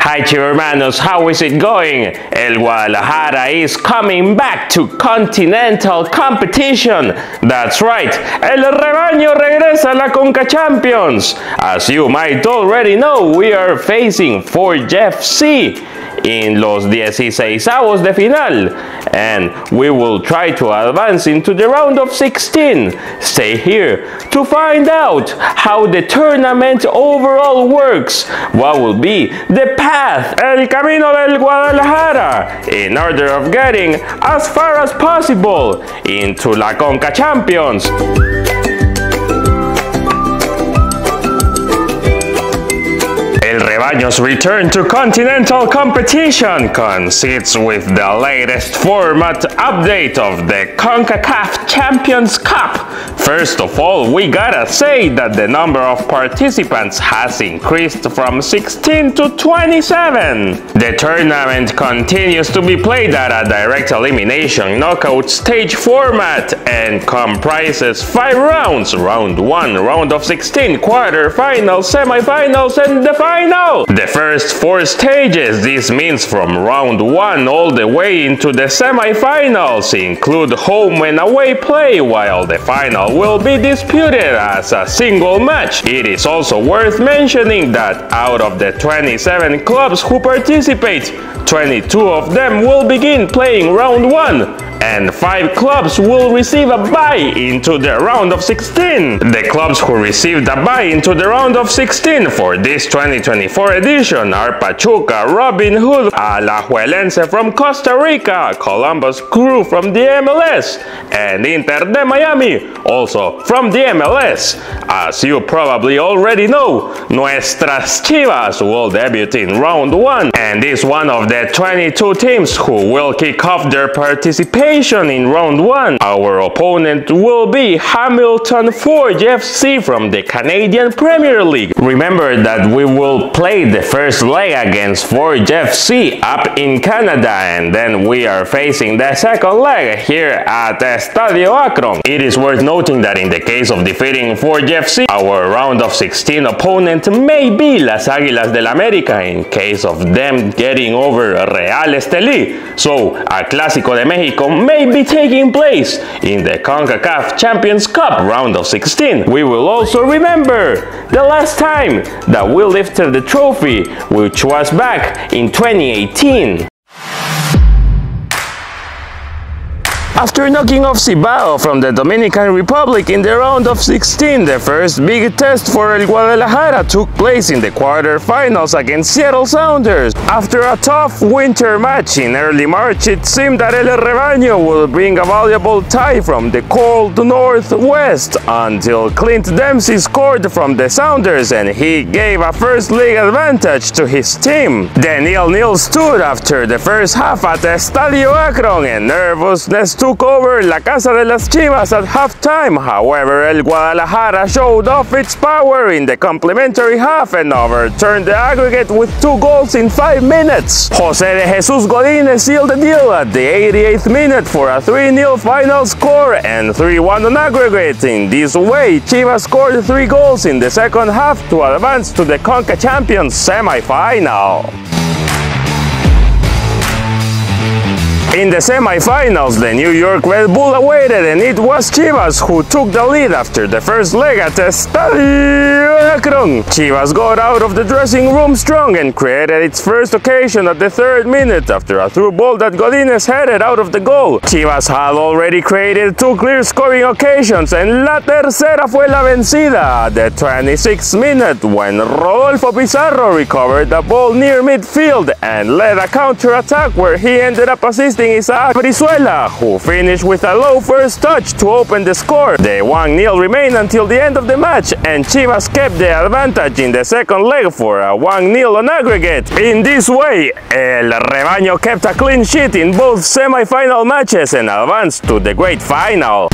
Hi Chivermanos, how is it going? El Guadalajara is coming back to continental competition. That's right, El Rebaño regresa a la CONCACAF Champions. As you might already know, we are facing Forge FC in los 16avos de final, and we will try to advance into the round of 16. Stay here to find out how the tournament overall works, what will be the path, el camino del Guadalajara, in order of getting as far as possible into la CONCACAF Champions. El Rebaño's return to continental competition concedes with the latest format update of the CONCACAF Champions Cup. First of all, we gotta say that the number of participants has increased from 16 to 27. The tournament continues to be played at a direct elimination knockout stage format and comprises 5 rounds: round 1, round of 16, quarterfinals, semifinals, and the final. The first 4 stages, this means from round 1 all the way into the semifinals, include home and away play, while the final will be disputed as a single match. It is also worth mentioning that out of the 27 clubs who participate, 22 of them will begin playing round 1, and 5 clubs will receive a bye into the round of 16. The clubs who received a bye into the round of 16 for this 2024 edition are Pachuca, Robin Hood, Alajuelense from Costa Rica, Columbus Crew from the MLS, and Inter de Miami, also from the MLS. As you probably already know, nuestras Chivas will debut in round 1, and is one of the 22 teams who will kick off their participation in round 1. Our opponent will be Hamilton Forge FC from the Canadian Premier League. Remember that we will play the first leg against Forge FC up in Canada, and then we are facing the second leg here at Estadio Akron. It is worth noting that in the case of defeating Forge FC, our round of 16 opponent may be Las Águilas del América in case of them getting over Real Estelí. So, a Clásico de México may be taking place in the CONCACAF Champions Cup round of 16. We will also remember the last time that we lifted the trophy, which was back in 2018. After knocking off Cibao from the Dominican Republic in the round of 16, the first big test for El Guadalajara took place in the quarterfinals against Seattle Sounders. After a tough winter match in early March, it seemed that El Rebaño would bring a valuable tie from the cold northwest until Clint Dempsey scored from the Sounders and he gave a first league advantage to his team. The 0-0 stood after the first half at Estadio Akron, and nervousness took over La Casa de las Chivas at halftime. However, El Guadalajara showed off its power in the complementary half and overturned the aggregate with 2 goals in 5 minutes. José de Jesus Godínez sealed the deal at the 88th minute for a 3-0 final score and 3-1 on aggregate. In this way, Chivas scored 3 goals in the second half to advance to the CONCACAF Champions semi-final. In the semi-finals, the New York Red Bull awaited, and it was Chivas who took the lead after the first leg at Estadio Akron. Chivas got out of the dressing room strong and created its first occasion at the 3rd minute after a through ball that Godínez headed out of the goal. Chivas had already created 2 clear scoring occasions, and la tercera fue la vencida at the 26th minute when Rodolfo Pizarro recovered the ball near midfield and led a counter-attack where he ended up assisting Isaac Brizuela, who finished with a low first touch to open the score. The 1-0 remained until the end of the match, and Chivas kept the advantage in the second leg for a 1-0 on aggregate. In this way, El Rebaño kept a clean sheet in both semi-final matches and advanced to the great final.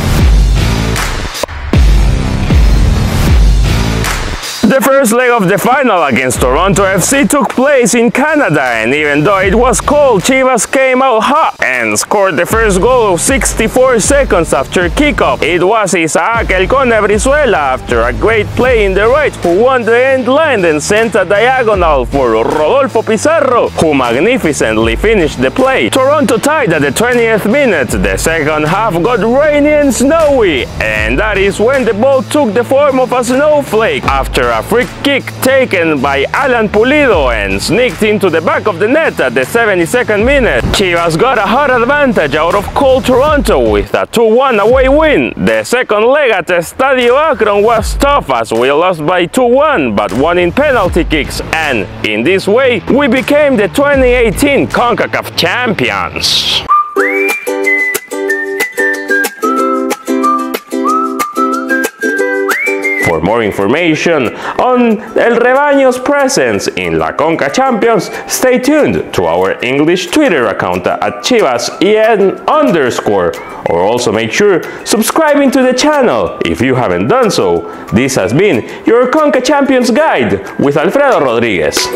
The first leg of the final against Toronto FC took place in Canada, and even though it was cold, Chivas came out hot and scored the first goal 64 seconds after kickoff. It was Isaac El Cone Brizuela, after a great play in the right, who won the end line and sent a diagonal for Rodolfo Pizarro, who magnificently finished the play. Toronto tied at the 20th minute. The second half got rainy and snowy, and that is when the ball took the form of a snowflake after a free kick taken by Alan Pulido and sneaked into the back of the net at the 72nd minute. Chivas got a hard advantage out of cold Toronto with a 2-1 away win. The second leg at Estadio Akron was tough as we lost by 2-1 but won in penalty kicks, and in this way we became the 2018 CONCACAF Champions. For more information on El Rebaño's presence in La Conca Champions, stay tuned to our English Twitter account at ChivasEN_, or also make sure subscribing to the channel if you haven't done so. This has been your Conca Champions Guide with Alfredo Rodriguez.